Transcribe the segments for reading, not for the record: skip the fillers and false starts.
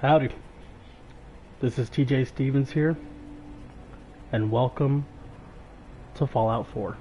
Howdy, this is TJ Stevens here, and welcome to Fallout 4.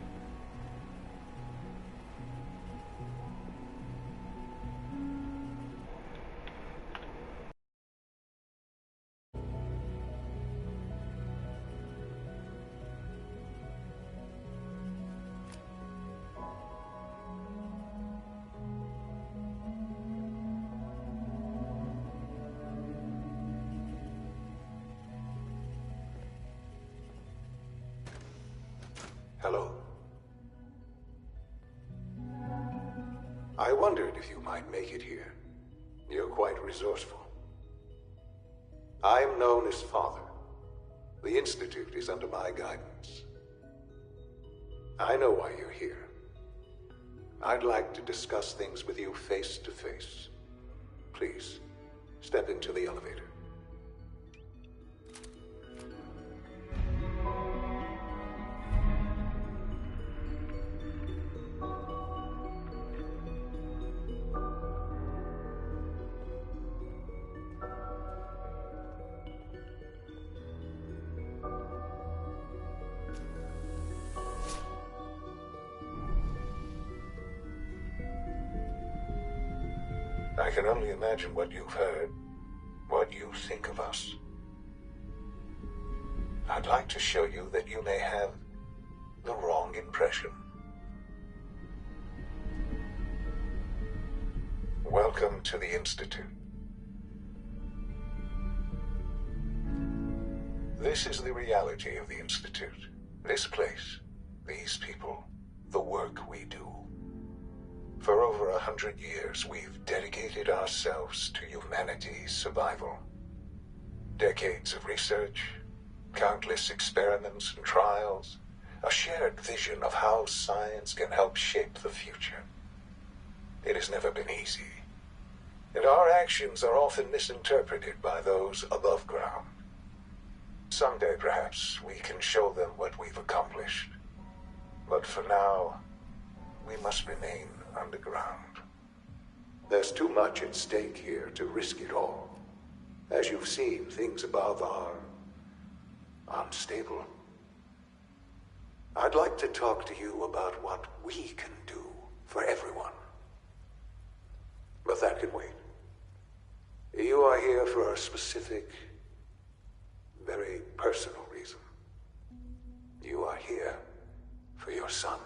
Hello. I wondered if you might make it here. You're quite resourceful. I'm known as Father. The Institute is under my guidance. I know why you're here. I'd like to discuss things with you face to face. Please, step into the elevator. I can only imagine what you've heard, what you think of us. I'd like to show you that you may have the wrong impression. Welcome to the Institute. This is the reality of the Institute. This place, these people, the work we do. For over 100 years, we've dedicated ourselves to humanity's survival. Decades of research, countless experiments and trials, a shared vision of how science can help shape the future. It has never been easy, and our actions are often misinterpreted by those above ground. Someday, perhaps, we can show them what we've accomplished. But for now, we must remain underground. There's too much at stake here to risk it all. As you've seen, things above are unstable. I'd like to talk to you about what we can do for everyone. But that can wait. You are here for a specific, very personal reason. You are here for your son.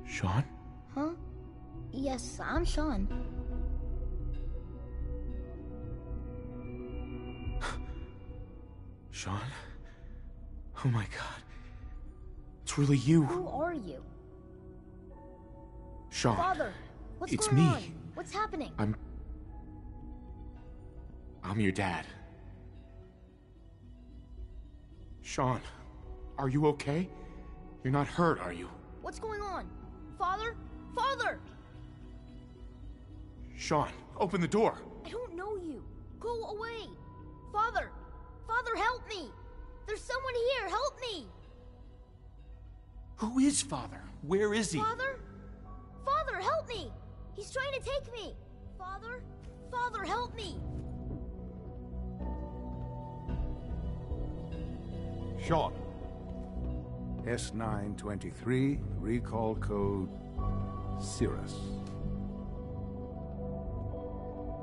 Shaun? Huh? Yes, I'm Shaun. Shaun? Oh my god. It's really you. Who are you? Shaun. Father, what's It's going me. on? What's happening? I'm your dad. Shaun, are you okay? You're not hurt, are you? What's going on? Father? Father! Shaun, open the door. I don't know you. Go away. Father! Father, help me! There's someone here. Help me! Who is Father? Where is he? Father? Father, help me! He's trying to take me! Father? Father, help me! Shaun. S923, recall code Cirrus.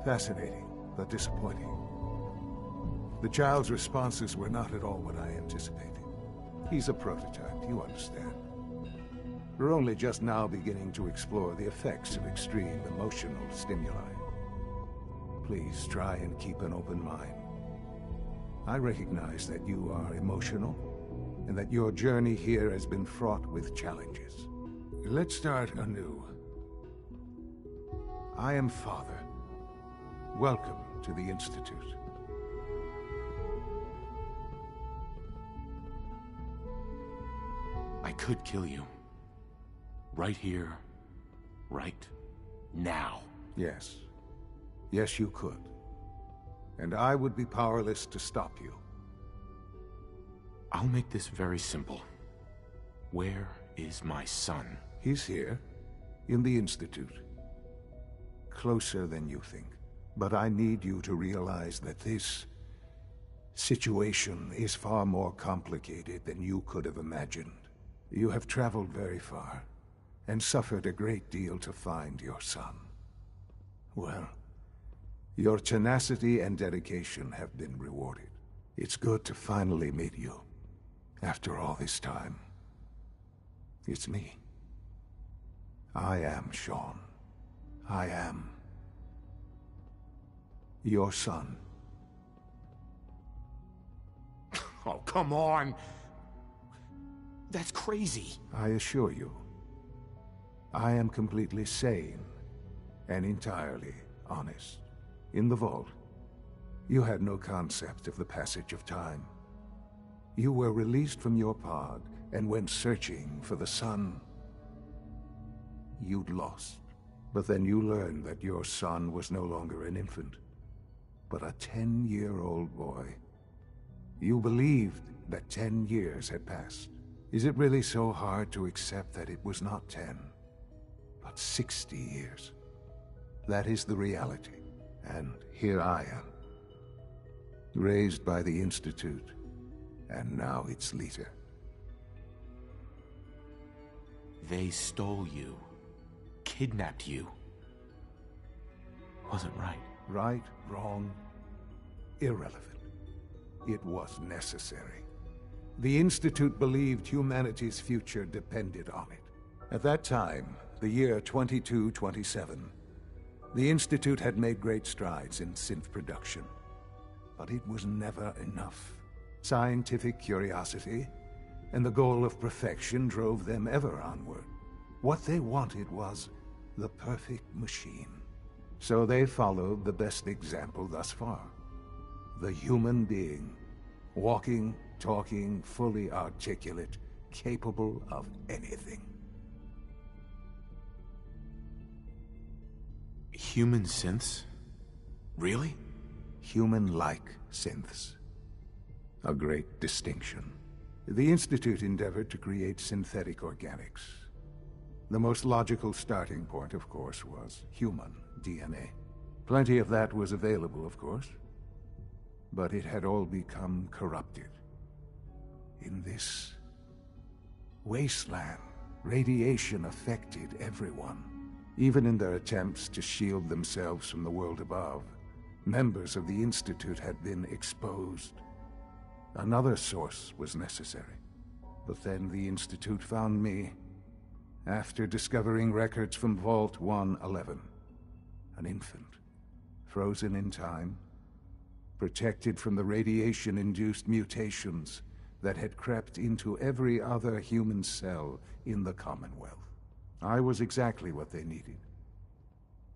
Fascinating, but disappointing. The child's responses were not at all what I anticipated. He's a prototype, you understand. We're only just now beginning to explore the effects of extreme emotional stimuli. Please try and keep an open mind. I recognize that you are emotional, and that your journey here has been fraught with challenges. Let's start anew. I am Father. Welcome to the Institute. I could kill you. Right here. Right now. Yes. Yes, you could. And I would be powerless to stop you. I'll make this very simple. Where is my son? He's here, in the Institute. Closer than you think. But I need you to realize that this situation is far more complicated than you could have imagined. You have traveled very far, and suffered a great deal to find your son. Well, your tenacity and dedication have been rewarded. It's good to finally meet you, after all this time. It's me. I am Shaun. I am your son. Oh, come on! That's crazy. I assure you, I am completely sane and entirely honest. In the vault, you had no concept of the passage of time. You were released from your pod and went searching for the son you'd lost. But then you learned that your son was no longer an infant, but a 10-year-old boy. You believed that 10 years had passed. Is it really so hard to accept that it was not 10, but 60 years? That is the reality. And here I am, raised by the Institute, and now its leader. They stole you. Kidnapped you. Wasn't right. Right, wrong, irrelevant. It was necessary. The Institute believed humanity's future depended on it. At that time, the year 2227, the Institute had made great strides in synth production. But it was never enough. Scientific curiosity and the goal of perfection drove them ever onward. What they wanted was the perfect machine. So they followed the best example thus far. The human being. Walking, talking, fully articulate, capable of anything. Human synths? Really? Human-like synths. A great distinction. The Institute endeavored to create synthetic organics. The most logical starting point, of course, was human DNA. Plenty of that was available, of course. But it had all become corrupted. In this wasteland, radiation affected everyone. Even in their attempts to shield themselves from the world above, members of the Institute had been exposed. Another source was necessary. But then the Institute found me, after discovering records from Vault 111. An infant, frozen in time, protected from the radiation-induced mutations that had crept into every other human cell in the Commonwealth. I was exactly what they needed.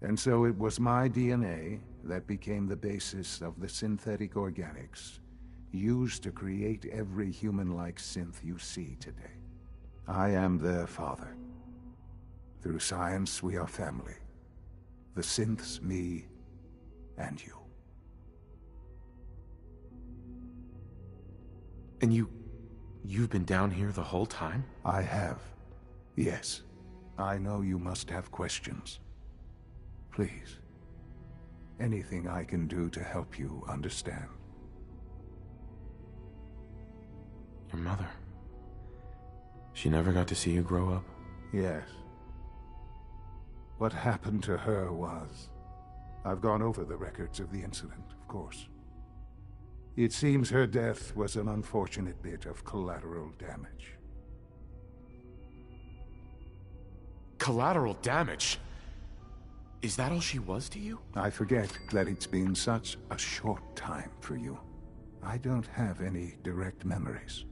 And so it was my DNA that became the basis of the synthetic organics used to create every human-like synth you see today. I am their father. Through science, we are family. The synths, me, and you. And you've been down here the whole time? I have. Yes. I know you must have questions. Please. Anything I can do to help you understand. Your mother. She never got to see you grow up? Yes. What happened to her was... I've gone over the records of the incident, of course. It seems her death was an unfortunate bit of collateral damage. Collateral damage? Is that all she was to you? I forget that it's been such a short time for you. I don't have any direct memories.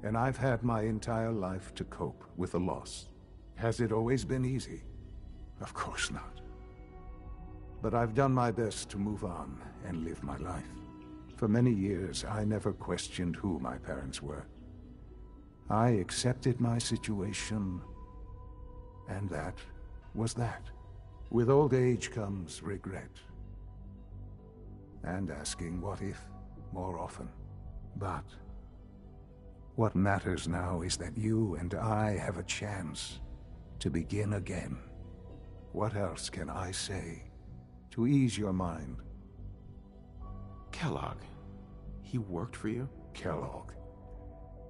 And I've had my entire life to cope with the loss. Has it always been easy? Of course not. But I've done my best to move on and live my life. For many years, I never questioned who my parents were. I accepted my situation, and that was that. With old age comes regret. And asking what if more often. But what matters now is that you and I have a chance to begin again. What else can I say to ease your mind? Kellogg. He worked for you? Kellogg.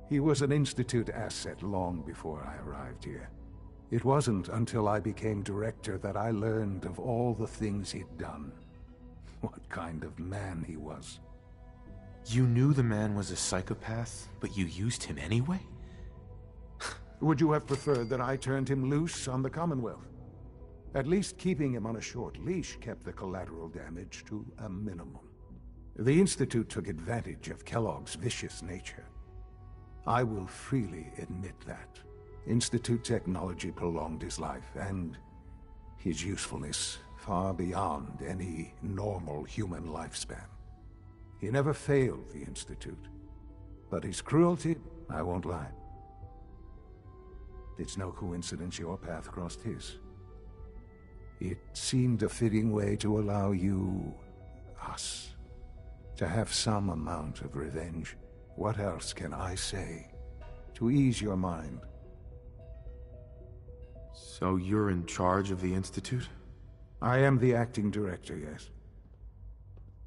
He was an Institute asset long before I arrived here. It wasn't until I became director that I learned of all the things he'd done. What kind of man he was. You knew the man was a psychopath, but you used him anyway? Would you have preferred that I turned him loose on the Commonwealth? At least keeping him on a short leash kept the collateral damage to a minimum. The Institute took advantage of Kellogg's vicious nature. I will freely admit that. Institute technology prolonged his life, and his usefulness far beyond any normal human lifespan. He never failed the Institute, but his cruelty, I won't lie. It's no coincidence your path crossed his. It seemed a fitting way to allow you, us, to have some amount of revenge. What else can I say to ease your mind? So you're in charge of the Institute? I am the acting director, yes.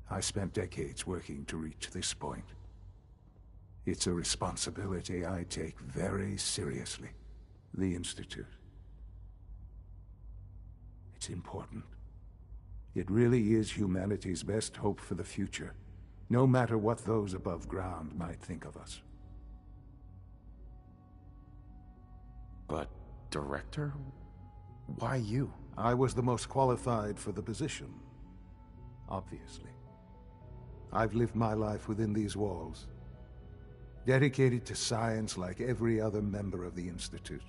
I spent decades working to reach this point. It's a responsibility I take very seriously. The Institute. It's important. It really is humanity's best hope for the future, no matter what those above ground might think of us. But, director? Why you? I was the most qualified for the position, obviously. I've lived my life within these walls, dedicated to science like every other member of the Institute.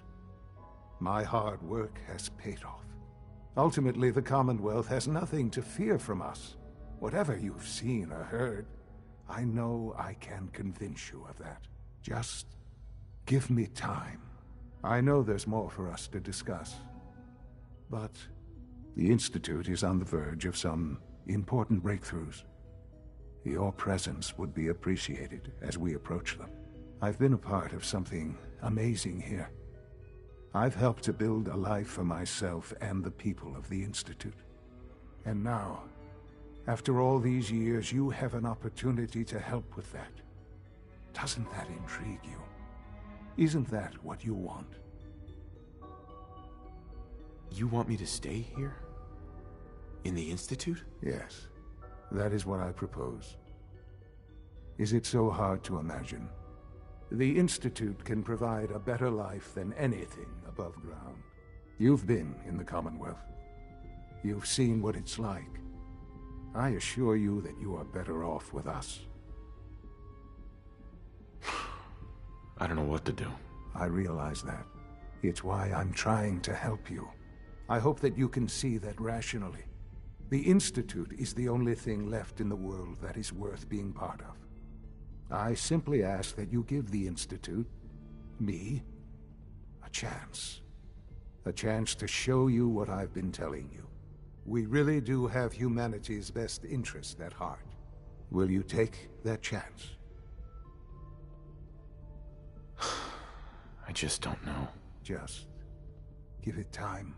My hard work has paid off. Ultimately, the Commonwealth has nothing to fear from us. Whatever you've seen or heard, I know I can convince you of that. Just give me time. I know there's more for us to discuss. But the Institute is on the verge of some important breakthroughs. Your presence would be appreciated as we approach them. I've been a part of something amazing here. I've helped to build a life for myself and the people of the Institute. And now, after all these years, you have an opportunity to help with that. Doesn't that intrigue you? Isn't that what you want? You want me to stay here? In the Institute? Yes, that is what I propose. Is it so hard to imagine? The Institute can provide a better life than anything above ground. You've been in the Commonwealth. You've seen what it's like. I assure you that you are better off with us. I don't know what to do. I realize that. It's why I'm trying to help you. I hope that you can see that rationally. The Institute is the only thing left in the world that is worth being part of. I simply ask that you give the Institute, me, a chance. A chance to show you what I've been telling you. We really do have humanity's best interest at heart. Will you take that chance? I just don't know. Just give it time.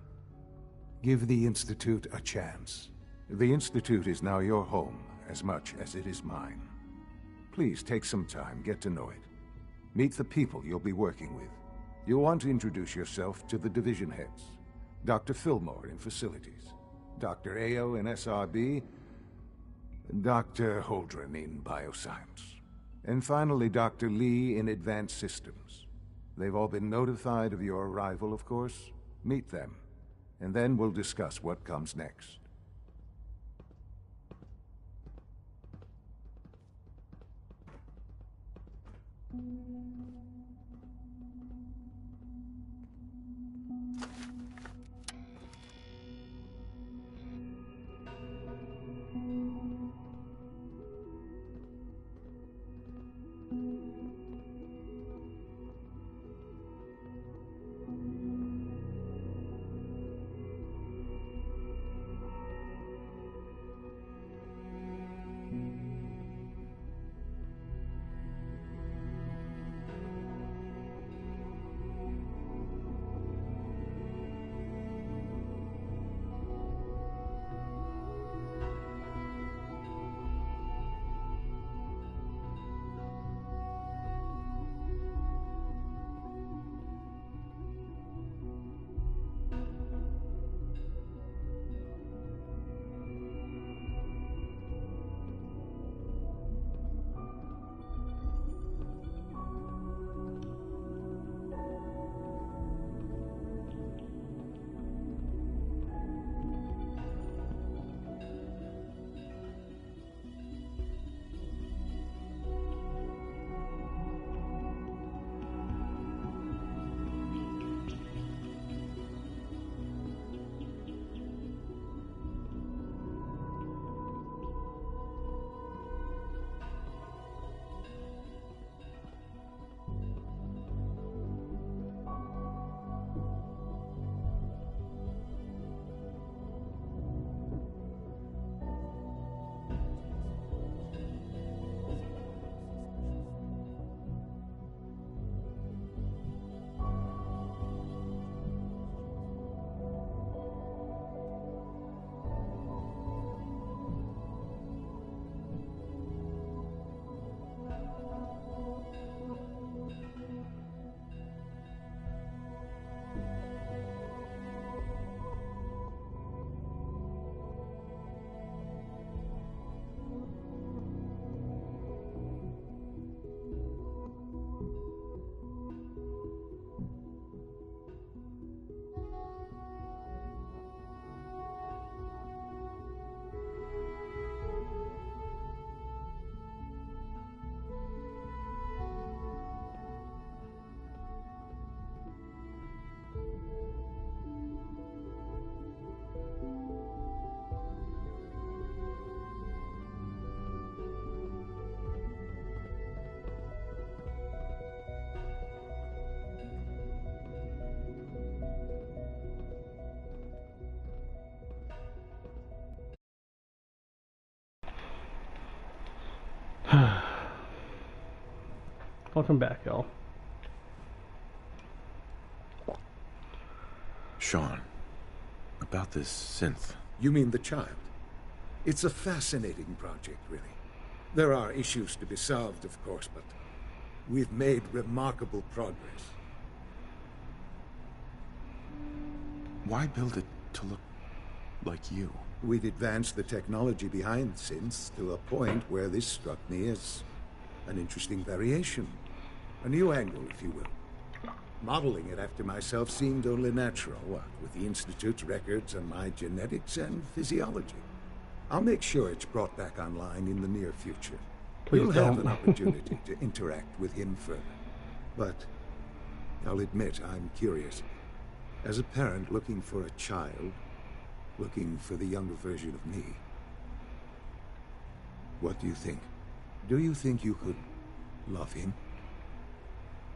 Give the Institute a chance. The Institute is now your home as much as it is mine. Please take some time, get to know it. Meet the people you'll be working with. You'll want to introduce yourself to the division heads. Dr. Fillmore in facilities, Dr. Ayo in SRB, Dr. Holdren in bioscience, and finally Dr. Lee in advanced systems. They've all been notified of your arrival, of course. Meet them, and then we'll discuss what comes next. Welcome back, y'all. Shaun, about this synth. You mean the child? It's a fascinating project, really. There are issues to be solved, of course, but we've made remarkable progress. Why build it to look like you? We'd advanced the technology behind synths to a point where this struck me as an interesting variation. A new angle, if you will. Modeling it after myself seemed only natural, what with the Institute's records and my genetics and physiology. I'll make sure it's brought back online in the near future. Please You'll have don't. an opportunity to interact with him further. But I'll admit I'm curious. As a parent looking for a child, looking for the younger version of me, what do you think? Do you think you could love him?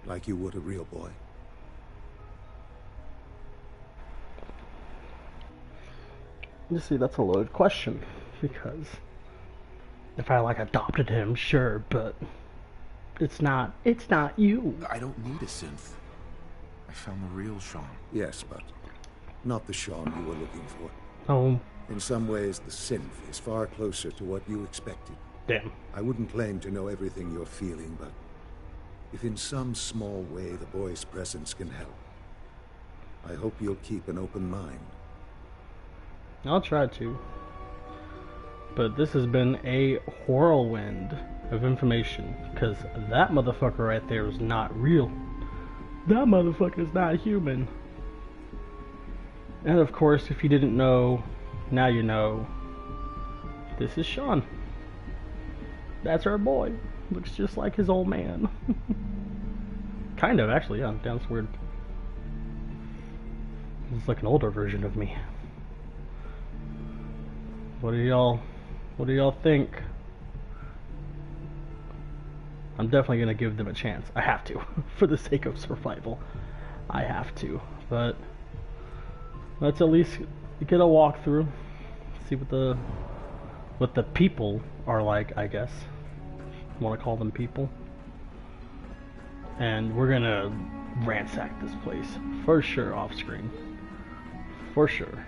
Like you would a real boy? You see, that's a loaded question, because if I adopted him, sure, but it's not you. I don't need a synth. I found the real Shaun. Yes, but not the Shaun you were looking for. Oh, In some ways, the synth is far closer to what you expected. damn. I wouldn't claim to know everything you're feeling, but if in some small way the boy's presence can help, I hope you'll keep an open mind. I'll try to. But this has been a whirlwind of information, because that motherfucker right there is not real. That motherfucker is not human. And of course, if you didn't know, now you know. This is Shaun. That's our boy. Looks just like his old man. Kind of, actually, yeah. Damn, it's weird. It's like an older version of me. What do y'all think? I'm definitely gonna give them a chance. I have to, for the sake of survival. I have to, but let's at least get a walkthrough, see what the people are like. I guess I want to call them people, and we're gonna ransack this place for sure, off screen, for sure.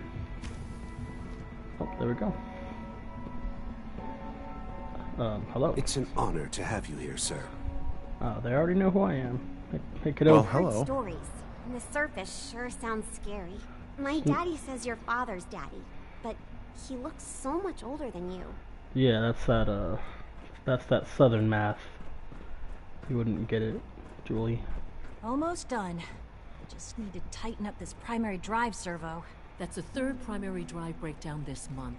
Oh, there we go. Hello. It's an honor to have you here, sir. Oh, they already know who I am. Hey, kiddo. Well, I've heard hello. stories, and the surface sure sounds scary. My daddy says your father's daddy, but he looks so much older than you. Yeah, that's that southern math. You wouldn't get it, Julie. Almost done. Just need to tighten up this primary drive servo. That's the third primary drive breakdown this month.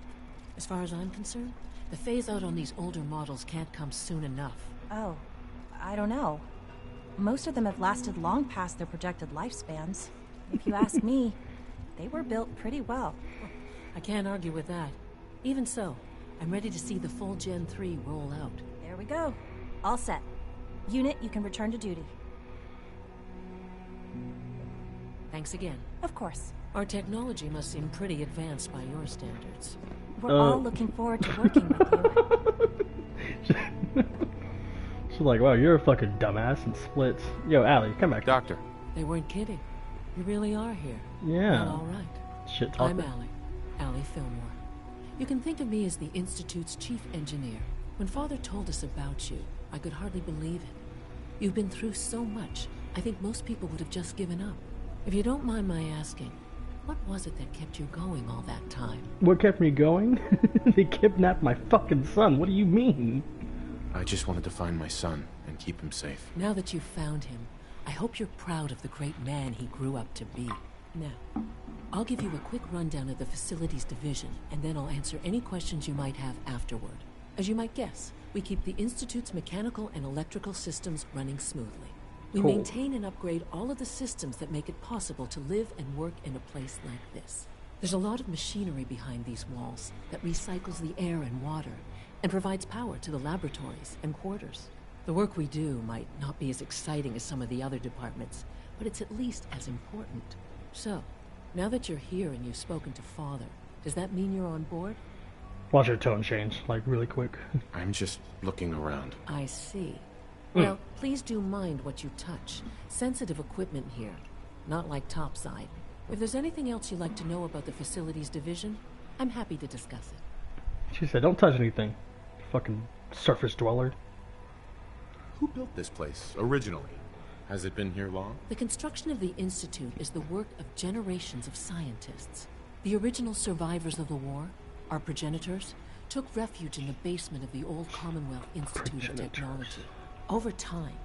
As far as I'm concerned, the phase-out on these older models can't come soon enough. Oh, I don't know. Most of them have lasted long past their projected lifespans. If you ask me, they were built pretty well. I can't argue with that. Even so, I'm ready to see the full Gen 3 roll out. There we go. All set. Unit, you can return to duty. Thanks again. Of course. Our technology must seem pretty advanced by your standards. We're all looking forward to working with you. She's like, wow, you're a fucking dumbass, and splits. Yo, Allie, come back. Doctor. They weren't kidding. You really are here. Yeah. Well, all right. Shit talker. I'm Allie Fillmore. You can think of me as the Institute's chief engineer. When Father told us about you, I could hardly believe it. You've been through so much, I think most people would have just given up. If you don't mind my asking, what was it that kept you going all that time? What kept me going? They kidnapped my fucking son. What do you mean? I just wanted to find my son and keep him safe. Now that you've found him, I hope you're proud of the great man he grew up to be. Now, I'll give you a quick rundown of the facilities division, and then I'll answer any questions you might have afterward. As you might guess, we keep the Institute's mechanical and electrical systems running smoothly. We Cool. maintain and upgrade all of the systems that make it possible to live and work in a place like this. There's a lot of machinery behind these walls that recycles the air and water and provides power to the laboratories and quarters. The work we do might not be as exciting as some of the other departments, but it's at least as important. So, now that you're here and you've spoken to Father, does that mean you're on board? Watch your tone change, like, really quick. I'm just looking around. I see. Well, please do mind what you touch. Sensitive equipment here, not like topside. If there's anything else you'd like to know about the facilities division, I'm happy to discuss it. She said, don't touch anything. Fucking surface dweller. Who built this place originally? Has it been here long? The construction of the Institute is the work of generations of scientists. The original survivors of the war, our progenitors, took refuge in the basement of the old Commonwealth Institute of Technology. Over time,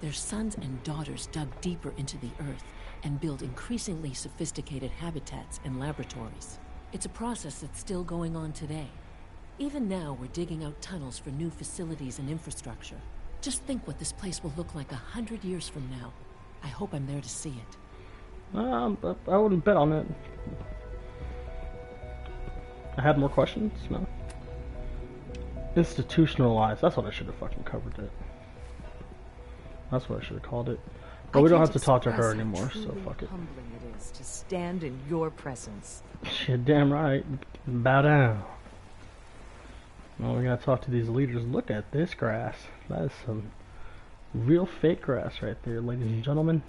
their sons and daughters dug deeper into the earth and built increasingly sophisticated habitats and laboratories. It's a process that's still going on today. Even now, we're digging out tunnels for new facilities and infrastructure. Just think what this place will look like 100 years from now. I hope I'm there to see it. I wouldn't bet on it. I had more questions? No. Institutionalized. That's what I should have fucking covered it. That's what I should have called it. But we don't have to talk to her anymore, so fuck it. Humbling it is to stand in your presence. Shit, damn right. Bow down. Well, we gotta talk to these leaders. Look at this grass. That is some real fake grass right there, ladies and gentlemen.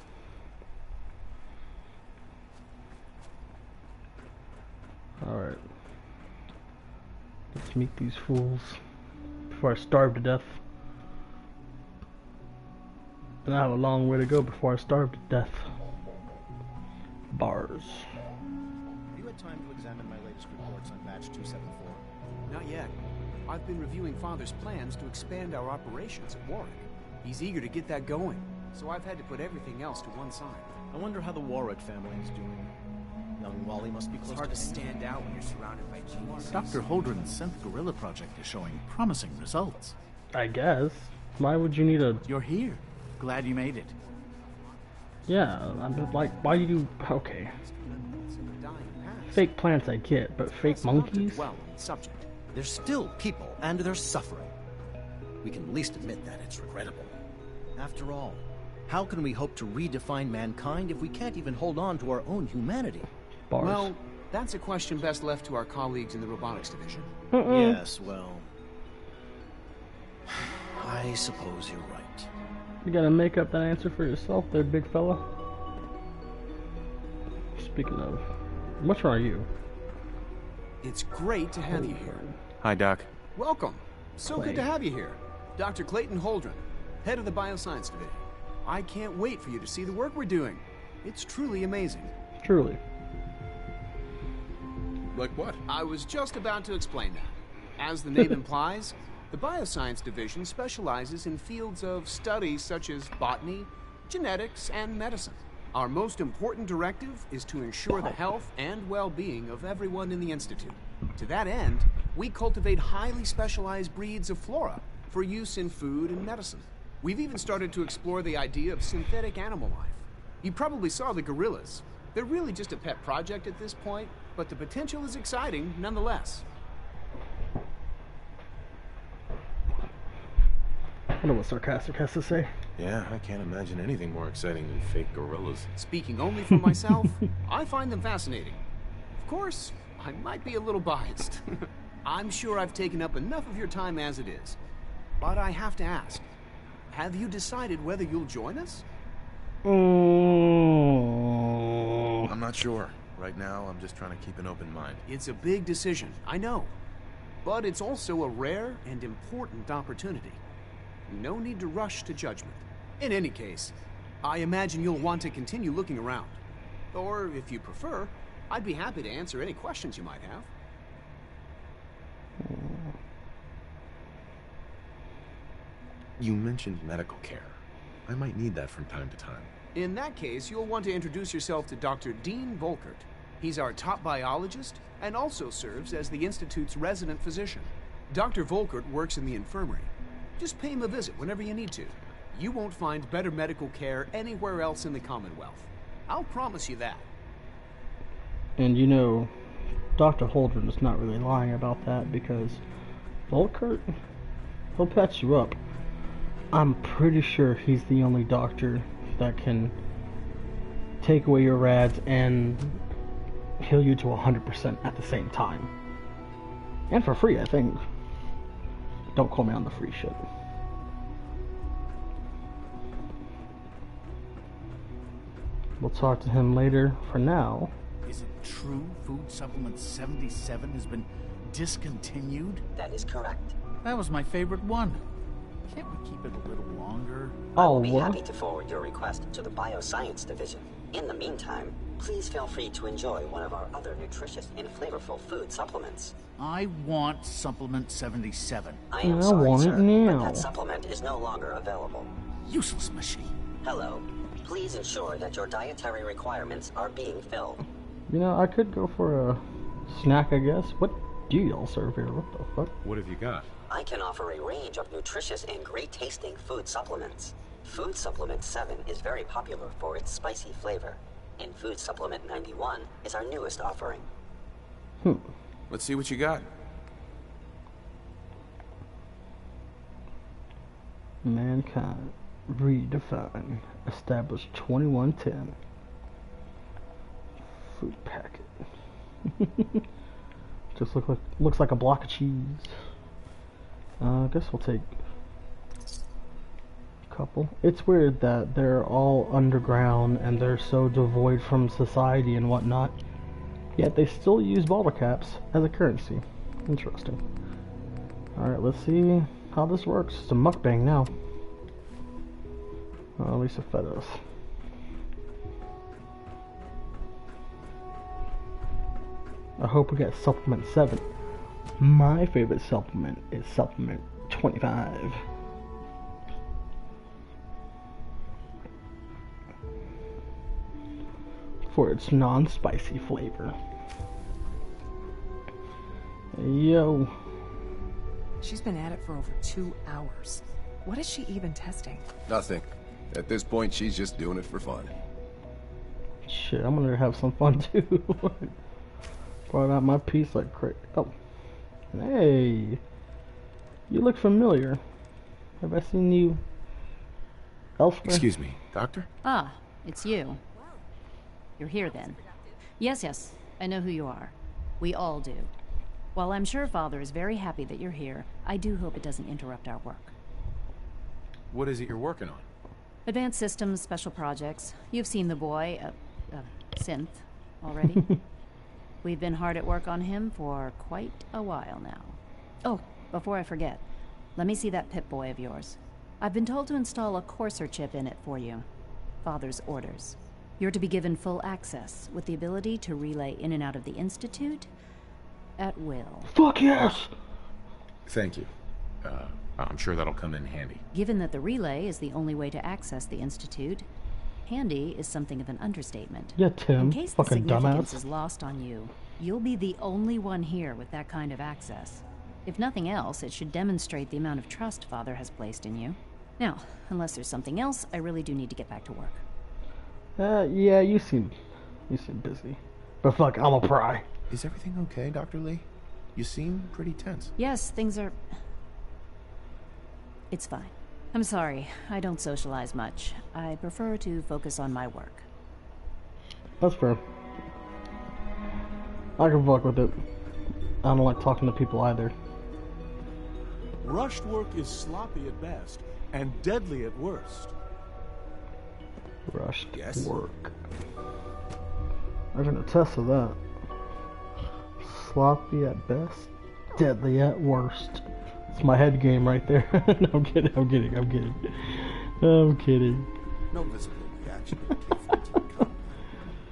Alright. Let's meet these fools before I starve to death. And I have a long way to go before I starve to death. Bars. Have you had time to examine my latest reports on batch 274? Not yet. I've been reviewing Father's plans to expand our operations at Warwick. He's eager to get that going, so I've had to put everything else to one side. I wonder how the Warwick family is doing. Young Wally must be close. It's hard to stand out when you're surrounded by geniuses. Dr. Holdren's synth gorilla project is showing promising results. I guess. Why would you need a... You're here. Glad you made it. Yeah, I'm like, why do you... Okay. Fake plants I get, but fake monkeys? Well, subject. There's still people, and they're suffering. We can at least admit that it's regrettable. After all, how can we hope to redefine mankind if we can't even hold on to our own humanity? Bars. Well, that's a question best left to our colleagues in the robotics division. Yes, well... I suppose you're right. You gotta make up that answer for yourself there, big fella. Speaking of, which one are you? It's great to have you here. Hi, Doc. Welcome. So Clay. good to have you here. Dr. Clayton Holdren, head of the Bioscience Division. I can't wait for you to see the work we're doing. It's truly amazing. Truly. Like what? I was just about to explain that. As the name implies, the Bioscience Division specializes in fields of study such as botany, genetics, and medicine. Our most important directive is to ensure the health and well-being of everyone in the Institute. To that end, we cultivate highly specialized breeds of flora for use in food and medicine. We've even started to explore the idea of synthetic animal life. You probably saw the gorillas. They're really just a pet project at this point, but the potential is exciting nonetheless. I wonder what sarcastic has to say. Yeah, I can't imagine anything more exciting than fake gorillas. Speaking only for myself, I find them fascinating. Of course, I might be a little biased. I'm sure I've taken up enough of your time as it is. But I have to ask, have you decided whether you'll join us? I'm not sure. Right now, I'm just trying to keep an open mind. It's a big decision, I know. But it's also a rare and important opportunity. No need to rush to judgment. In any case, I imagine you'll want to continue looking around. Or, if you prefer, I'd be happy to answer any questions you might have. You mentioned medical care. I might need that from time to time. In that case, you'll want to introduce yourself to Dr. Dean Volkert. He's our top biologist and also serves as the Institute's resident physician. Dr. Volkert works in the infirmary. Just pay him a visit whenever you need to. You won't find better medical care anywhere else in the Commonwealth. I'll promise you that. And you know, Dr. Holdren is not really lying about that because Volkert, he'll patch you up. I'm pretty sure he's the only doctor that can take away your rads and heal you to 100% at the same time. And for free, I think. Don't call me on the free shit. We'll talk to him later. For now... Is it true Food Supplement 77 has been discontinued? That is correct. That was my favorite one. Can't we keep it a little longer? I'll be happy to forward your request to the Bioscience Division. In the meantime, please feel free to enjoy one of our other nutritious and flavorful food supplements. I want Supplement 77. I am sorry, sir, but that supplement is no longer available. Useless machine. Hello. Please ensure that your dietary requirements are being filled. You know, I could go for a snack, I guess. What do y'all serve here? What the fuck? What have you got? I can offer a range of nutritious and great-tasting food supplements. Food Supplement 7 is very popular for its spicy flavor, and Food Supplement 91 is our newest offering. Let's see what you got. Mankind redefined. Established 2110. Food packet. Just looks like a block of cheese. I guess we'll take a couple. It's weird that they're all underground and they're so devoid from society and whatnot, yet they still use bottle caps as a currency. Interesting. Alright, let's see how this works. It's a mukbang now. Well, at least it fed us. I hope we get supplement 7. My favorite supplement is supplement 25. For its non-spicy flavor. Yo. She's been at it for over 2 hours. What is she even testing? Nothing. At this point, she's just doing it for fun. Shit, I'm gonna have some fun too. Brought out my piece like crazy. Oh, hey, you look familiar. Have I seen you elsewhere? Excuse me, Doctor? Ah, it's you. You're here then. Yes, I know who you are. We all do. While I'm sure Father is very happy that you're here, I do hope it doesn't interrupt our work. What is it you're working on? Advanced systems, special projects. You've seen the boy, Synth, already. We've been hard at work on him for quite a while now. Oh, before I forget, let me see that Pip-Boy of yours. I've been told to install a Courser chip in it for you. Father's orders. You're to be given full access, with the ability to relay in and out of the Institute at will. Fuck yes! Thank you. I'm sure that'll come in handy. Given that the relay is the only way to access the Institute, handy is something of an understatement. Yeah, Tim. In case the Fucking significance dumbass. is lost on you, you'll be the only one here with that kind of access. If nothing else, it should demonstrate the amount of trust Father has placed in you. Now, unless there's something else, I really do need to get back to work. Yeah, you seem busy. But fuck, I'm a pry. Is everything okay, Dr. Lee? You seem pretty tense. Yes, things are... It's fine. I'm sorry, I don't socialize much. I prefer to focus on my work. That's fair. I can fuck with it. I don't like talking to people either. Rushed work is sloppy at best and deadly at worst. Rushed work. I can attest to that. Sloppy at best, deadly at worst. It's my head game right there. No, I'm kidding. No visible reaction indicates to come.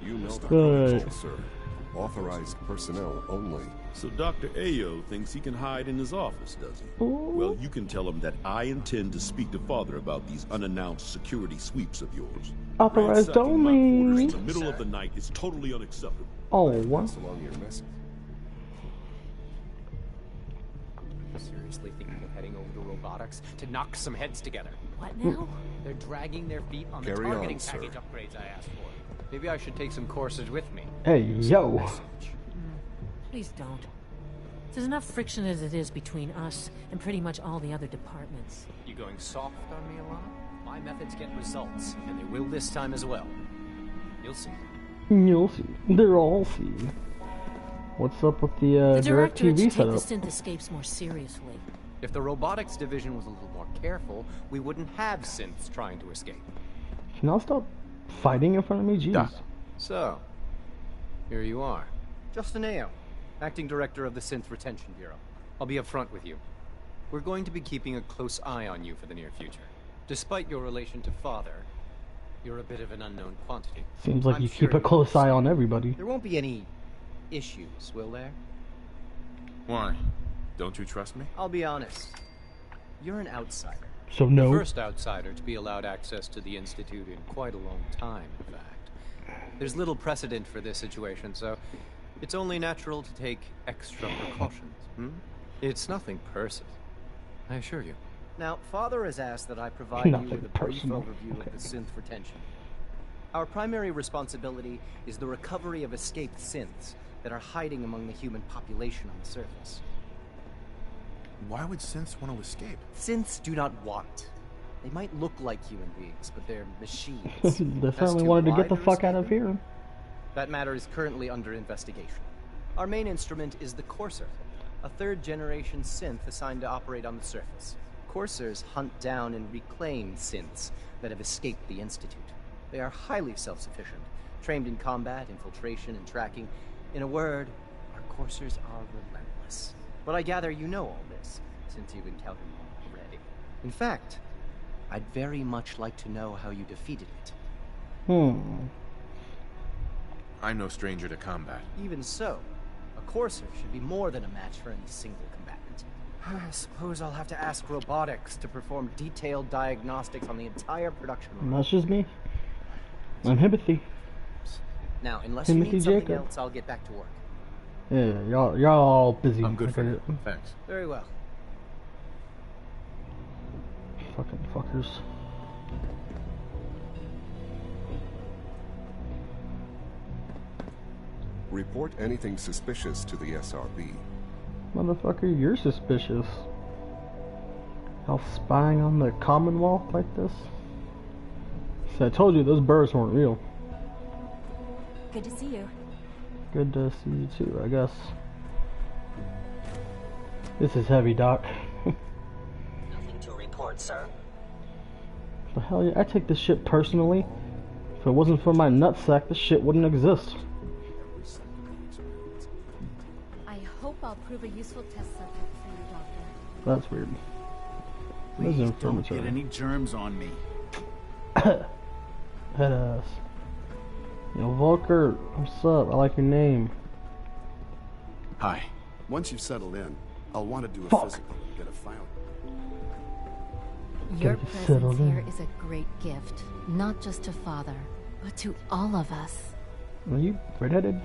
You know the Alright. sir. Authorized personnel only. So Dr. Ayo thinks he can hide in his office, does he? Well, you can tell him that I intend to speak to Father about these unannounced security sweeps of yours. Authorized Ransacking my only. quarters in the middle of the night is totally unacceptable. Oh, what? Along your message. Seriously thinking of heading over to robotics to knock some heads together. What now? They're dragging their feet on the Carry targeting on, sir. package upgrades I asked for. Maybe I should take some courses with me. Hey, yo. Please don't. There's enough friction as it is between us and pretty much all the other departments. You going soft on me, Alana? My methods get results, and they will this time as well. You'll see. You'll see. They're all see. What's up with the The direct directorate TV should take setup? the synth escapes more seriously. If the robotics division was a little more careful, we wouldn't have synths trying to escape. Can y'all stop fighting in front of me? Jeez. So, here you are. Justin Ayo, Acting Director of the Synth Retention Bureau. I'll be upfront with you. We're going to be keeping a close eye on you for the near future. Despite your relation to Father, you're a bit of an unknown quantity. Seems like I'm you sure keep a close eye on everybody. There won't be any issues, will there? Why? Don't you trust me? I'll be honest. You're an outsider. So no. The first outsider to be allowed access to the Institute in quite a long time, in fact. There's little precedent for this situation, so it's only natural to take extra precautions. It's nothing personal, I assure you. Now, Father has asked that I provide you Nothing with a brief personal. overview of the synth retention. Our primary responsibility is the recovery of escaped synths that are hiding among the human population on the surface. Why would synths want to escape? Synths do not want. They might look like human beings, but they're machines. They As certainly to wanted to why get the they're fuck out of escaping, here. That matter is currently under investigation. Our main instrument is the Courser, a third-generation synth assigned to operate on the surface. Coursers hunt down and reclaim synths that have escaped the Institute. They are highly self-sufficient, trained in combat, infiltration, and tracking. In a word, our Coursers are relentless. But I gather you know all this, since you've encountered one already. In fact, I'd very much like to know how you defeated it. I'm no stranger to combat. Even so, a Courser should be more than a match for any single combatant. I suppose I'll have to ask robotics to perform detailed diagnostics on the entire production And line. that's just me. I'm Himothy. Now, unless you Timothy need something Jacob. else, I'll get back to work. Yeah, y'all all busy. I'm good for Okay. it. Thanks. Very well. fucking fuckers. Report anything suspicious to the SRB. Motherfucker, you're suspicious. Y'all spying on the Commonwealth like this? See, I told you those birds weren't real. Good to see you. Good to see you too, I guess. This is heavy, Doc. Nothing to report, sir. The hell yeah, I take this shit personally. If it wasn't for my nutsack, this shit wouldn't exist. I hope I'll prove a useful test subject for you, Doctor. That's weird. This is Please don't inflammatory. get any germs on me. Head ass. Yo, Volker, what's up? I like your name. Hi. Once you've settled in, I'll want to do a physical and get a file. Your Gotta get presence settled in. here is a great gift, not just to Father, but to all of us. Are you redheaded?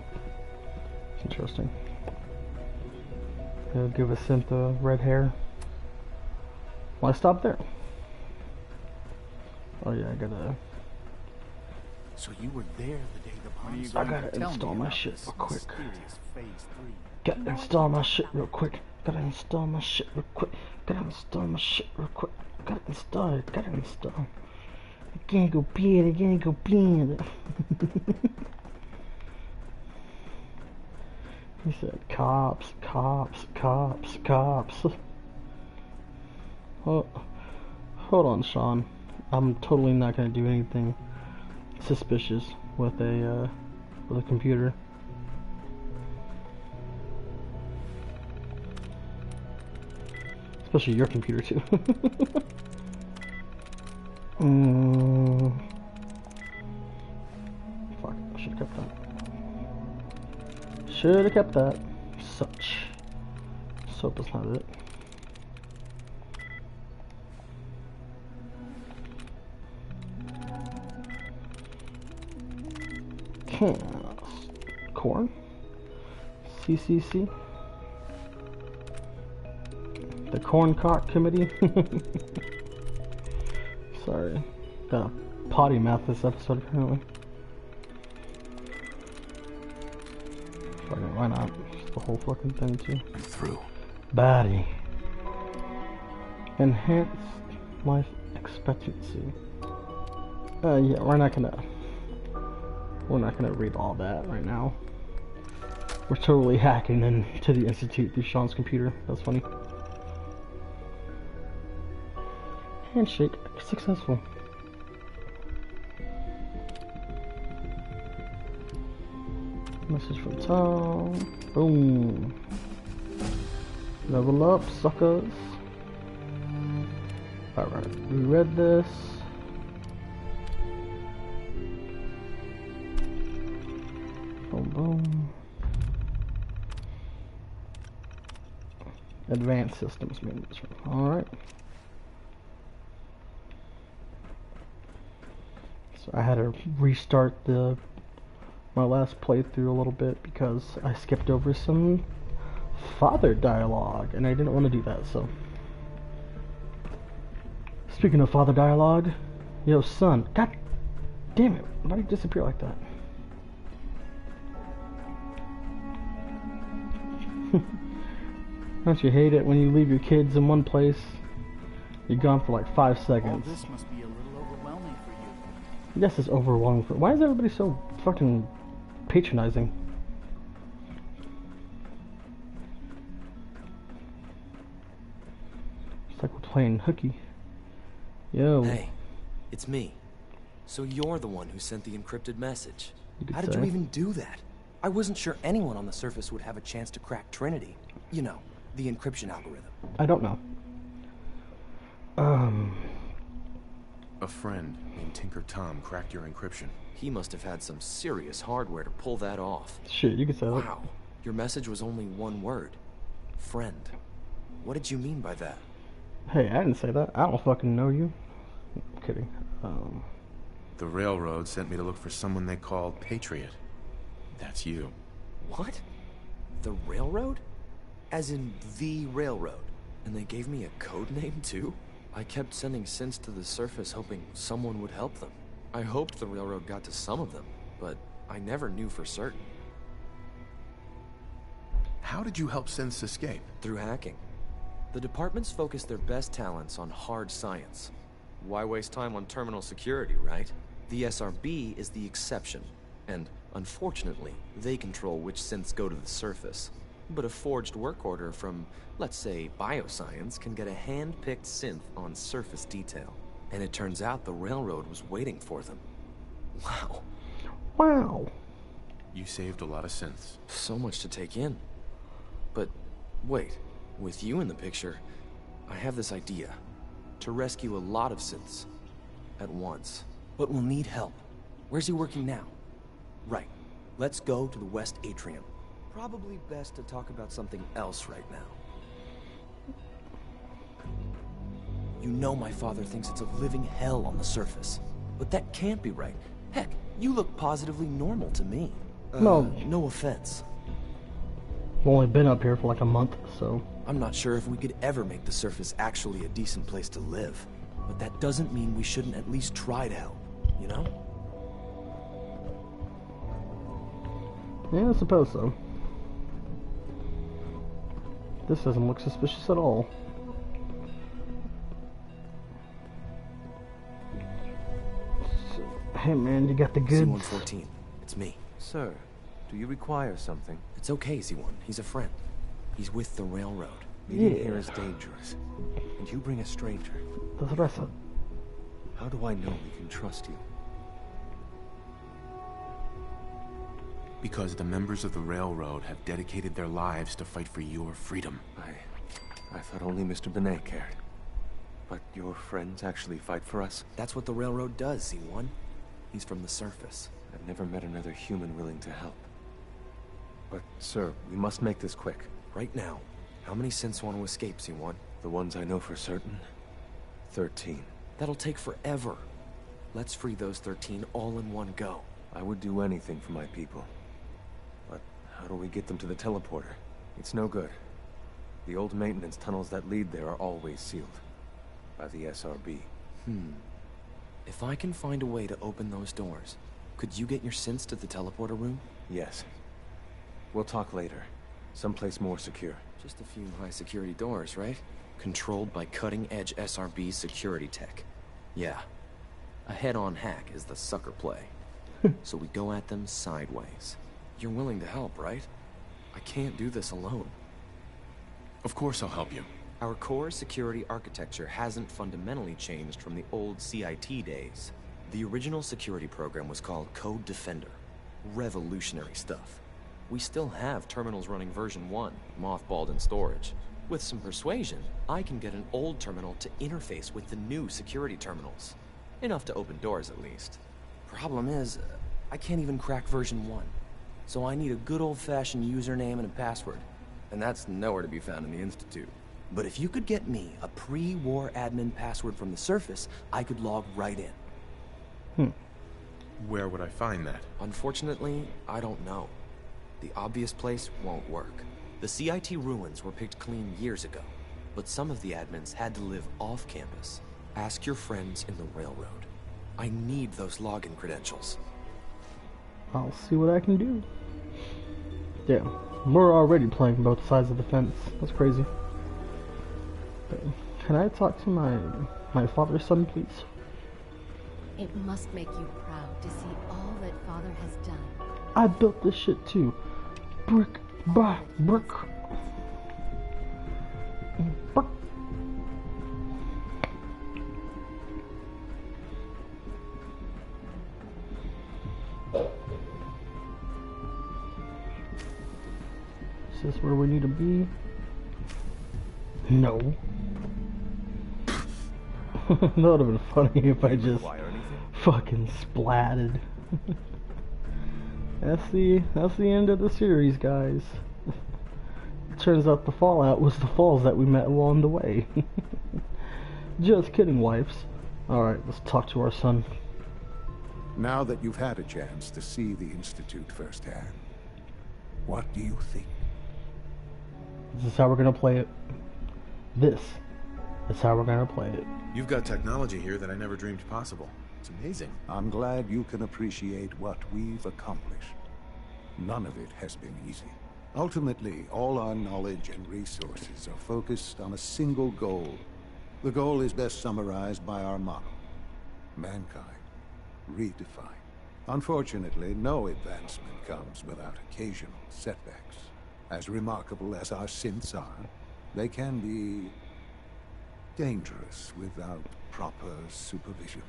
Interesting. He'll give a Cynthia red hair. Why stop there? Oh yeah, I gotta. So you were there the day the bombs I gotta install my shit real quick. Gotta install my shit real quick. Gotta install my shit real quick. Gotta install my shit real quick. Gotta install it. Gotta install. I can't go pee. I can't go pee. He said, "Cops, cops, cops, cops." Oh, hold on, Shaun. I'm totally not gonna do anything suspicious with a computer. Especially your computer too. Fuck, I should have kept that. Should have kept that. Such. Soap is not it. Corn. CCC. The Corncock Committee. Sorry. Got a potty mouth this episode apparently. Fucking why not? Just the whole fucking thing too. I'm through. Body. Enhanced life expectancy. Yeah, we're not gonna read all that right now. We're totally hacking into the Institute through Shaun's computer. That's funny. Handshake successful. Message from Tom. Boom. Level up, suckers. Alright, we read this. Boom, boom. Advanced systems management. Alright. So I had to restart my last playthrough a little bit because I skipped over some father dialogue and I didn't want to do that, so. Speaking of father dialogue, yo son, god damn it, why did you disappear like that? Don't you hate it when you leave your kids in one place? You're gone for like 5 seconds. All this must be a little overwhelming for you. Yes, it's overwhelming. Why is everybody so fucking patronizing? It's like we're playing hooky. Yo. Hey, it's me. So you're the one who sent the encrypted message. How did you even do that? I wasn't sure anyone on the surface would have a chance to crack Trinity. You know, the encryption algorithm. I don't know. A friend named Tinker Tom cracked your encryption. He must have had some serious hardware to pull that off. Shit, you could say that. Wow. Your message was only one word. Friend. What did you mean by that? Hey, I didn't say that. I don't fucking know you. I'm kidding. The railroad sent me to look for someone they called Patriot. That's you. What? The railroad? As in the railroad? And they gave me a code name too? I kept sending synths to the surface hoping someone would help them. I hoped the railroad got to some of them, but I never knew for certain. How did you help synths escape? Through hacking. The departments focus their best talents on hard science. Why waste time on terminal security, right? The SRB is the exception, and unfortunately, they control which synths go to the surface. But a forged work order from, let's say, bioscience can get a hand-picked synth on surface detail. And it turns out the railroad was waiting for them. Wow. Wow. You saved a lot of synths. So much to take in. But wait, with you in the picture, I have this idea. To rescue a lot of synths at once. But we'll need help. Where's he working now? Right. Let's go to the West Atrium. Probably best to talk about something else right now. You know my father thinks it's a living hell on the surface. But that can't be right. Heck, you look positively normal to me. No offense. I've only been up here for like a month, so... I'm not sure if we could ever make the surface actually a decent place to live. But that doesn't mean we shouldn't at least try to help, you know? Yeah, I suppose so. This doesn't look suspicious at all. So, hey man, you got the goods? Z-114, it's me. Sir, do you require something? It's okay, Z1. He's a friend. He's with the railroad. Being here is dangerous. And you bring a stranger. That's what I said. How do I know we can trust you? Because the members of the railroad have dedicated their lives to fight for your freedom. I thought only Mr. Benet cared. But your friends actually fight for us? That's what the railroad does, Z1. He's from the surface. I've never met another human willing to help. But, sir, we must make this quick. Right now, how many synths want to escape, Z1? The ones I know for certain? 13. That'll take forever. Let's free those 13 all in one go. I would do anything for my people. But how do we get them to the teleporter? It's no good. The old maintenance tunnels that lead there are always sealed. By the SRB. If I can find a way to open those doors, could you get your synths to the teleporter room? Yes. We'll talk later. Someplace more secure. Just a few high security doors, right? Controlled by cutting-edge SRB security tech. Yeah. A head-on hack is the sucker play. So we go at them sideways. You're willing to help, right? I can't do this alone. Of course I'll help you. Our core security architecture hasn't fundamentally changed from the old CIT days. The original security program was called Code Defender. Revolutionary stuff. We still have terminals running version 1, mothballed in storage. With some persuasion, I can get an old terminal to interface with the new security terminals. Enough to open doors, at least. Problem is, I can't even crack version 1. So I need a good old-fashioned username and a password. And that's nowhere to be found in the Institute. But if you could get me a pre-war admin password from the surface, I could log right in. Where would I find that? Unfortunately, I don't know. The obvious place won't work. The CIT ruins were picked clean years ago, but some of the admins had to live off campus. Ask your friends in the railroad. I need those login credentials. I'll see what I can do. Yeah, we're already playing both sides of the fence. That's crazy. Can I talk to my father's son, please? It must make you proud to see all that Father has done. I built this shit too. Brick by brick. Brick. Is this where we need to be? No. That would have been funny if I just fucking splatted. That's the end of the series, guys. Turns out the fallout was the falls that we met along the way. Just kidding, wives. Alright, let's talk to our son. Now that you've had a chance to see the Institute firsthand, what do you think? This is how we're gonna play it. This That's how we're gonna play it. You've got technology here that I never dreamed possible. It's amazing. I'm glad you can appreciate what we've accomplished. None of it has been easy. Ultimately, all our knowledge and resources are focused on a single goal. The goal is best summarized by our motto: mankind, redefined. Unfortunately, no advancement comes without occasional setbacks. As remarkable as our synths are, they can be dangerous without proper supervision.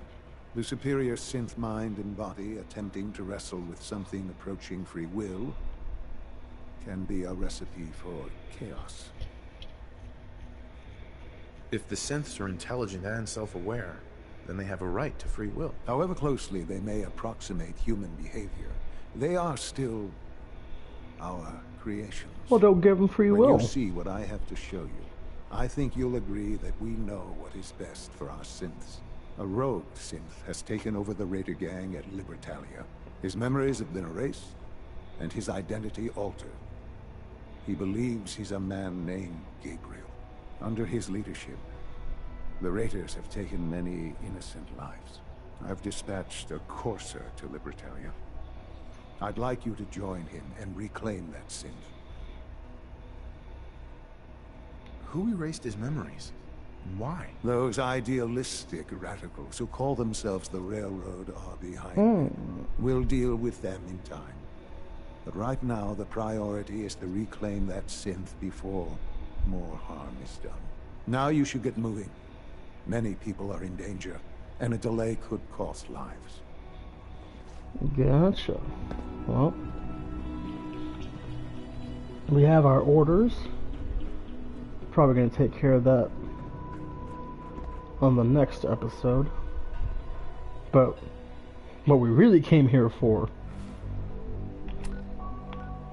The superior synth mind and body attempting to wrestle with something approaching free will can be a recipe for chaos. If the synths are intelligent and self-aware, then they have a right to free will. However closely they may approximate human behavior, they are still our creations. Well, don't give them free will. When you see what I have to show you, I think you'll agree that we know what is best for our synths. A rogue synth has taken over the Raider gang at Libertalia. His memories have been erased, and his identity altered. He believes he's a man named Gabriel. Under his leadership, the Raiders have taken many innocent lives. I've dispatched a courser to Libertalia. I'd like you to join him and reclaim that synth. Who erased his memories? And why? Those idealistic radicals who call themselves the Railroad are behind it. We'll deal with them in time. But right now, the priority is to reclaim that synth before more harm is done. Now you should get moving. Many people are in danger, and a delay could cost lives. Gotcha. Well, we have our orders. Probably going to take care of that on the next episode. But what we really came here for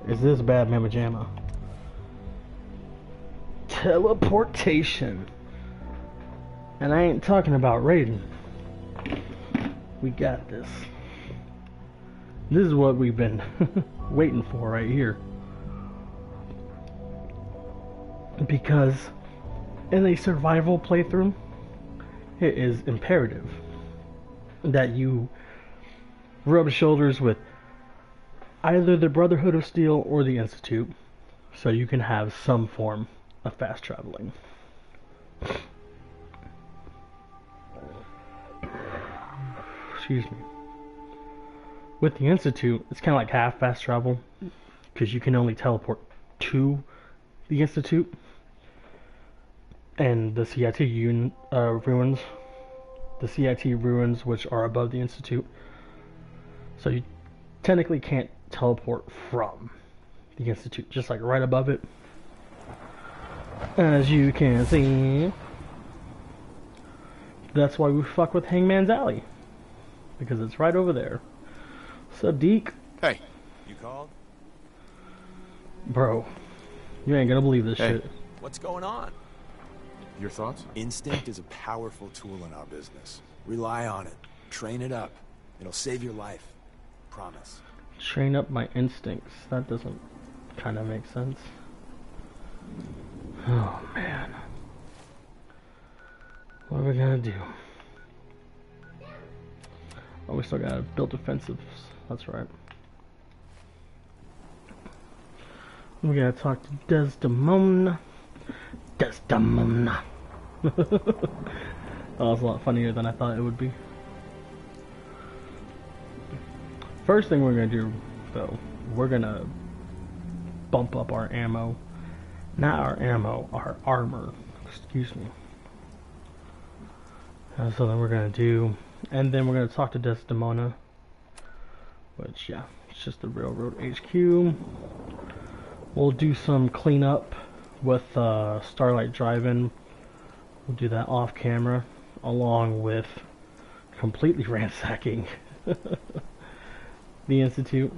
is this bad mamma jamma. Teleportation. And I ain't talking about Raiden. We got this. This is what we've been waiting for right here. Because in a survival playthrough, it is imperative that you rub shoulders with either the Brotherhood of Steel or the Institute, so you can have some form of fast traveling. Excuse me. With the Institute, it's kind of like half fast travel, because you can only teleport to the Institute and the CIT ruins. The CIT ruins, which are above the Institute. So you technically can't teleport from the Institute, just like right above it. As you can see. That's why we fuck with Hangman's Alley. Because it's right over there. Sup, Deke? Hey, you called? Bro, you ain't gonna believe this shit. What's going on? Your thoughts? Instinct is a powerful tool in our business. Rely on it. Train it up. It'll save your life. Promise. Train up my instincts. That doesn't kind of make sense. Oh, man. What are we gonna do? Oh, we still gotta build defensives. That's right. We gotta talk to Desdemona. Desdemona. That was a lot funnier than I thought it would be. First thing we're gonna do, though, we're gonna bump up our ammo. Not our ammo, our armor. Excuse me. So then we're gonna do, and then we're gonna talk to Desdemona. Which, yeah, it's just the Railroad HQ. We'll do some cleanup with Starlight Drive-In. We'll do that off camera, along with completely ransacking the Institute.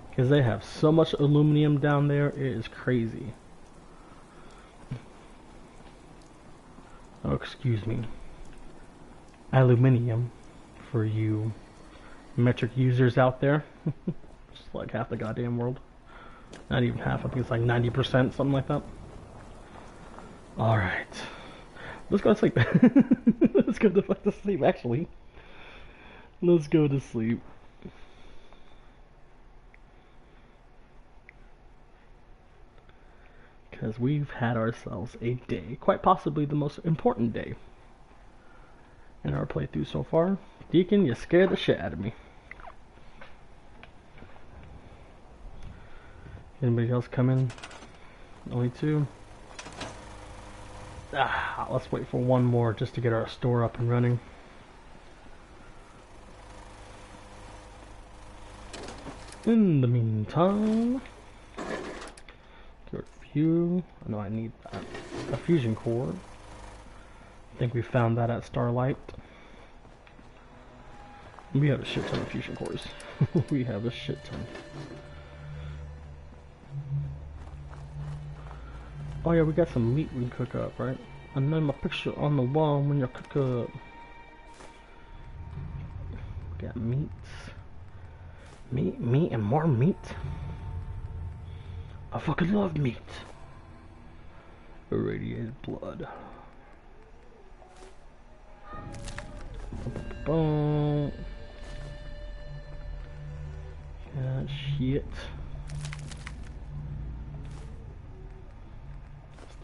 Because they have so much aluminum down there, it is crazy. Oh, excuse me. Aluminium, for you metric users out there. Just like half the goddamn world. Not even half, I think it's like 90%, something like that. Alright. Let's go to sleep. Let's go the fuck to sleep, actually. Let's go to sleep. Because we've had ourselves a day, quite possibly the most important day in our playthrough so far. Deacon, you scared the shit out of me. Anybody else coming? Only two? Let's wait for one more just to get our store up and running. In the meantime, get a few. I know I need a fusion core. I think we found that at Starlight. We have a shit ton of fusion cores. We have a shit ton. Oh yeah, we got some meat we can cook up, right? And then my picture on the wall when you cook up. We got meats. Meat, and more meat. I fucking love meat. Irradiated blood. Boom. Shit.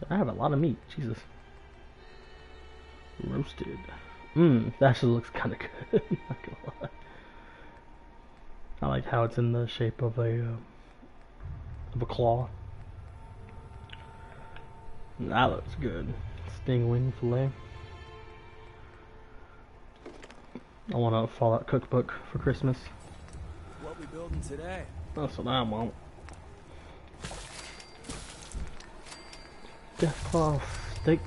I have a lot of meat, Jesus. Roasted. That actually looks kind of good. Not gonna lie. I like how it's in the shape of a claw. That looks good. Stingwing fillet. I want a Fallout cookbook for Christmas. What we building today? That's what I want. Death claw steak.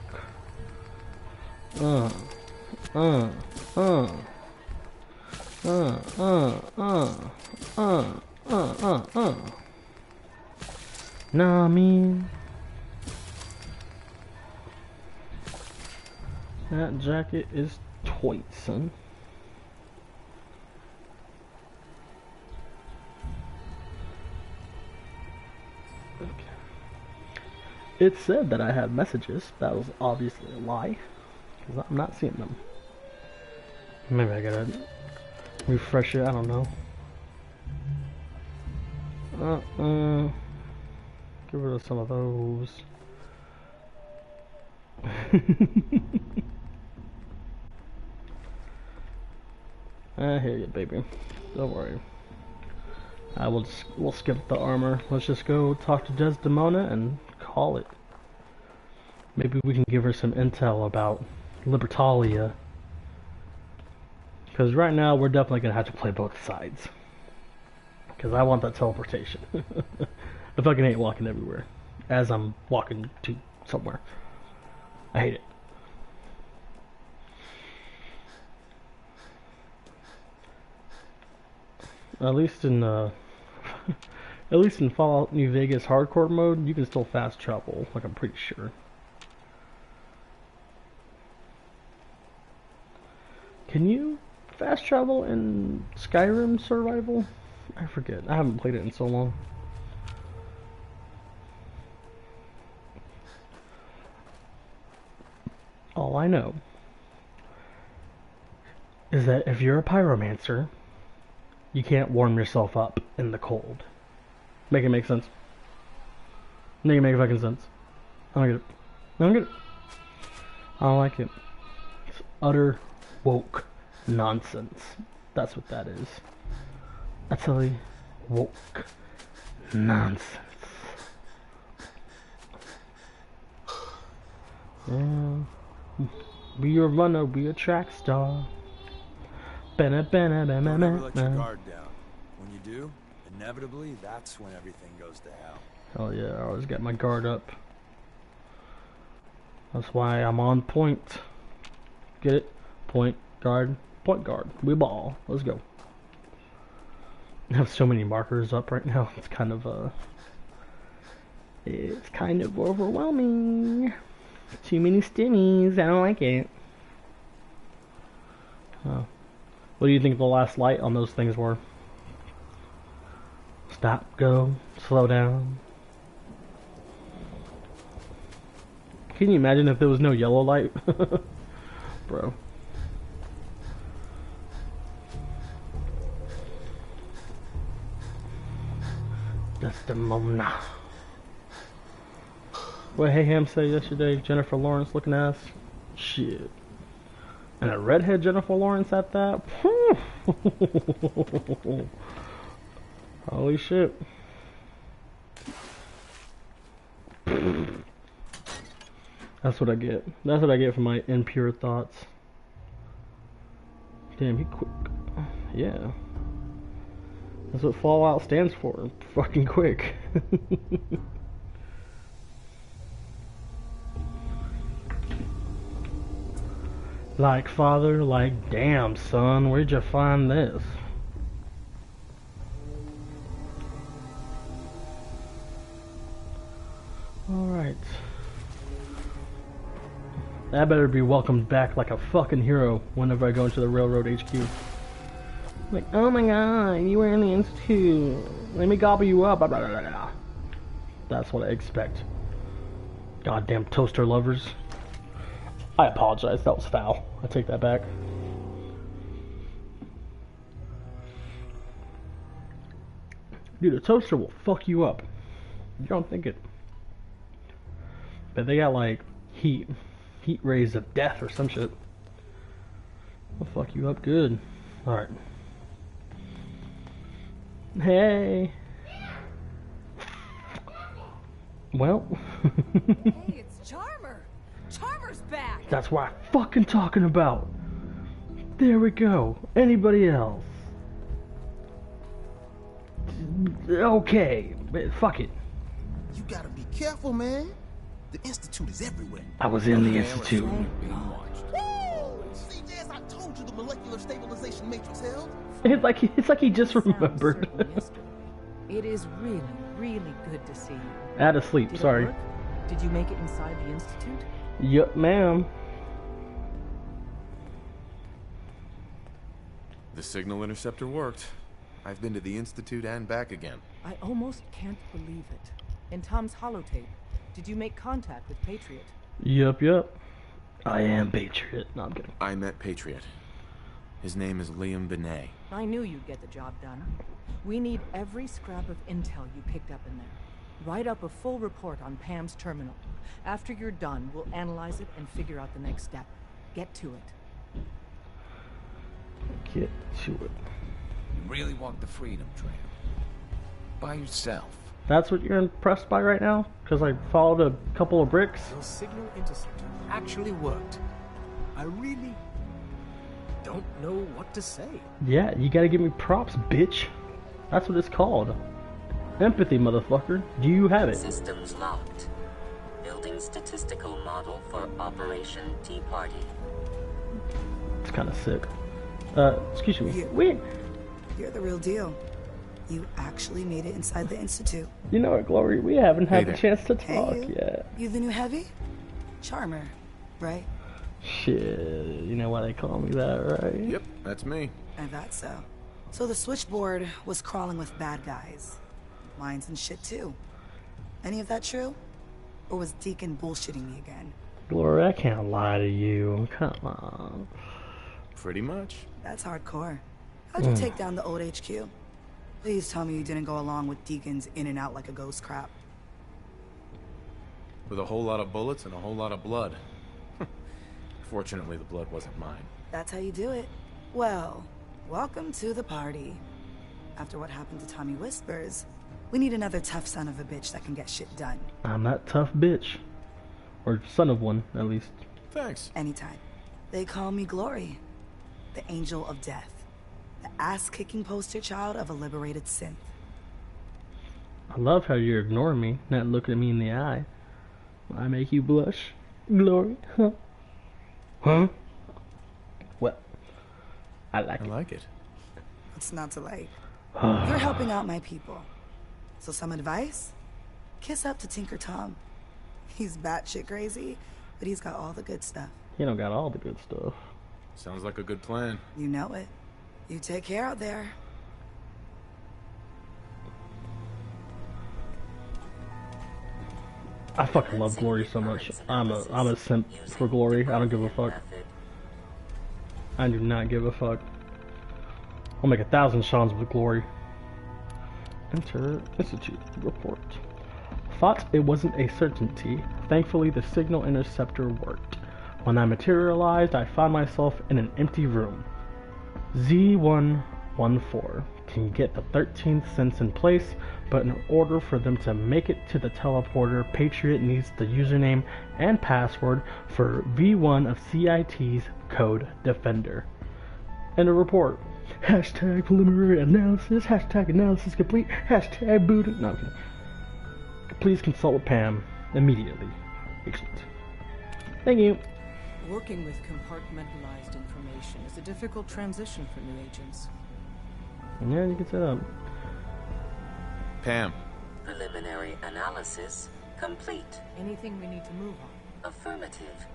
Nah, I mean, that jacket is tight, son. Okay. It said that I had messages. That was obviously a lie, because I'm not seeing them. Maybe I gotta refresh it, I don't know. Get rid of some of those. I hear you, baby. Don't worry. We'll skip the armor. Let's just go talk to Desdemona and call it. Maybe we can give her some intel about Libertalia. Because right now we're definitely gonna have to play both sides. Because I want that teleportation. I fucking hate walking everywhere as I'm walking to somewhere. I hate it. At least in Fallout New Vegas hardcore mode, you can still fast travel, like I'm pretty sure. Can you fast travel in Skyrim survival? I forget. I haven't played it in so long. All I know is that if you're a pyromancer, you can't warm yourself up in the cold. Make it make sense. Make it make fucking sense. I don't get it. I don't get it. I don't like it. It's utter woke nonsense. That's what that is. Utterly woke nonsense. Yeah. Be a runner, be a track star. Don't ever let your guard down. When you do, inevitably, that's when everything goes to hell. Hell yeah, I always got my guard up. That's why I'm on point. Get it? Point guard. Point guard. We ball. Let's go. I have so many markers up right now. It's kind of overwhelming. Too many stimmies. I don't like it. What do you think the last light on those things were? Stop, go, slow down. Can you imagine if there was no yellow light? Bro. Desdemona. What Hey Ham said yesterday, Jennifer Lawrence looking ass. Shit. And a redhead Jennifer Lawrence at that? Holy shit. That's what I get. That's what I get for my impure thoughts. Damn, he quick. Yeah. That's what Fallout stands for. Fucking quick. Like father, like damn son, where'd you find this? Alright. That better be welcomed back like a fucking hero whenever I go into the Railroad HQ. Like, oh my god, you were in the Institute. Let me gobble you up. Blah, blah, blah, blah. That's what I expect. Goddamn toaster lovers. I apologize, that was foul. I take that back. Dude, a toaster will fuck you up. You don't think it. But they got like heat rays of death or some shit. Will fuck you up good. Alright. Hey. Well. Hey, it's Charmer. Charmer's back. That's what I'm fucking talking about. There we go. Anybody else? Okay, but fuck it. You gotta be careful, man. The Institute is everywhere. I was in the Institute. CJ, as I told you, the molecular stabilization matrix held. It's like he just remembered. It is really, really good to see you. Out of sleep, Did sorry. it work? Did you make it inside the Institute? Yup, ma'am. The signal interceptor worked. I've been to the Institute and back again. I almost can't believe it. In Tom's holotape, did you make contact with Patriot? Yup. I am Patriot. No, I'm kidding. I met Patriot. His name is Liam Benet. I knew you'd get the job done. We need every scrap of intel you picked up in there. Write up a full report on Pam's terminal. After you're done, we'll analyze it and figure out the next step. Get to it. Get to it. You really walked the freedom trail. By yourself. That's what you're impressed by right now? Because I followed a couple of bricks? Your signal interceptor actually worked. I really don't know what to say. Yeah, you gotta give me props, bitch. That's what it's called. Empathy, motherfucker. Do you have it? Systems locked. Building statistical model for Operation Tea Party. It's kind of sick. Excuse me. You're the real deal. You actually made it inside the Institute. You know what, Glory? We haven't had Hey the chance to Hey, talk you. yet. You the new heavy? Charmer, right? Shit, you know why they call me that, right? Yep, that's me. I thought so. So the switchboard was crawling with bad guys. Mines and shit too. Any of that true? Or was Deacon bullshitting me again? Glory, I can't lie to you. Come on. Pretty much. That's hardcore. How'd you take down the old HQ? Please tell me you didn't go along with Deacon's in and out like a ghost crap. With a whole lot of bullets and a whole lot of blood. Fortunately, the blood wasn't mine. That's how you do it. Well, welcome to the party. After what happened to Tommy Whispers, we need another tough son of a bitch that can get shit done. I'm that tough bitch. Or son of one, at least. Thanks. Anytime. They call me Glory, the angel of death. The ass-kicking poster child of a liberated synth. I love how you're ignoring me, not looking at me in the eye. I make you blush, Glory, huh? Huh? Well, I like it. What's not to like? You're helping out my people. So some advice? Kiss up to Tinker Tom. He's batshit crazy, but he's got all the good stuff. You don't got all the good stuff. Sounds like a good plan. You know it. You take care out there. I fucking love Glory so much. I'm a simp for Glory. I don't give a fuck. I do not give a fuck. I'll make 1,000 Shauns with Glory. Enter Institute report. Thought it wasn't a certainty. Thankfully, the signal interceptor worked. When I materialized, I found myself in an empty room. Z114 can get the 13th sense in place, but in order for them to make it to the teleporter, Patriot needs the username and password for V1 of CIT's Code Defender. And a report. Hashtag preliminary analysis. Hashtag analysis complete. Hashtag booting. No, I'm kidding. Please consult with Pam immediately. Excellent. Thank you. Working with compartmentalized information is a difficult transition for new agents. Yeah, you can set up. Pam. Preliminary analysis complete. Anything we need to move on? Affirmative.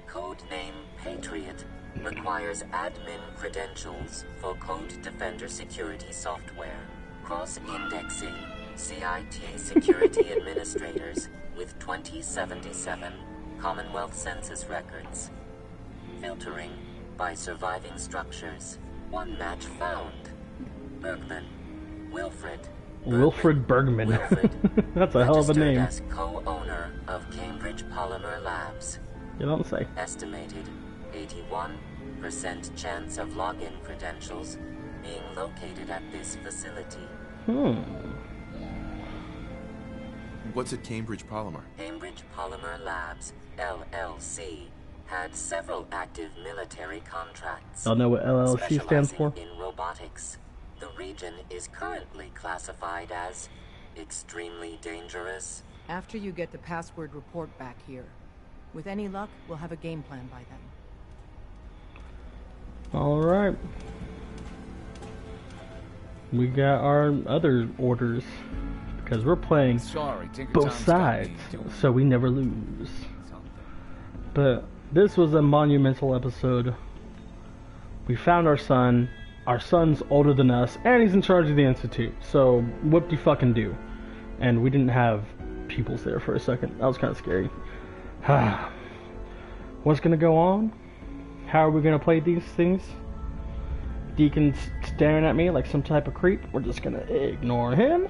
Codename Patriot requires admin credentials for Code Defender security software. Cross-indexing CIT security administrators with 2077 Commonwealth Census records. Filtering by surviving structures. One match found. Bergman. Wilfred. Wilfred Bergman. That's a hell of a name. As co-owner of Cambridge Polymer Labs. You don't say. Estimated 81% chance of login credentials being located at this facility. What's at Cambridge Polymer? Cambridge Polymer Labs, LLC, had several active military contracts. Y'all know what LLC stands for? In robotics. The region is currently classified as extremely dangerous. After you get the password report back here, with any luck, we'll have a game plan by then. Alright. We got our other orders, because we're playing both sides, so we never lose. But this was a monumental episode. We found our son. Our son's older than us, and he's in charge of the Institute, so whoop-de-fucking-do. And we didn't have pupils there for a second. That was kind of scary. What's gonna go on? How are we gonna play these things? Deacon's staring at me like some type of creep. We're just gonna ignore him.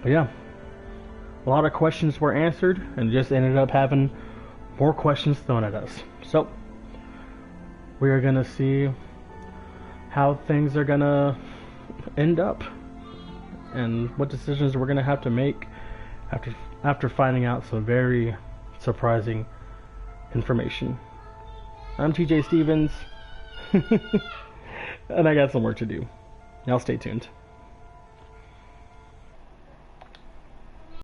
But yeah, a lot of questions were answered, and just ended up having more questions thrown at us. So, we are gonna see how things are gonna end up and what decisions we're gonna have to make after finding out some very surprising information. I'm TJ Stevens and I got some work to do. Now stay tuned.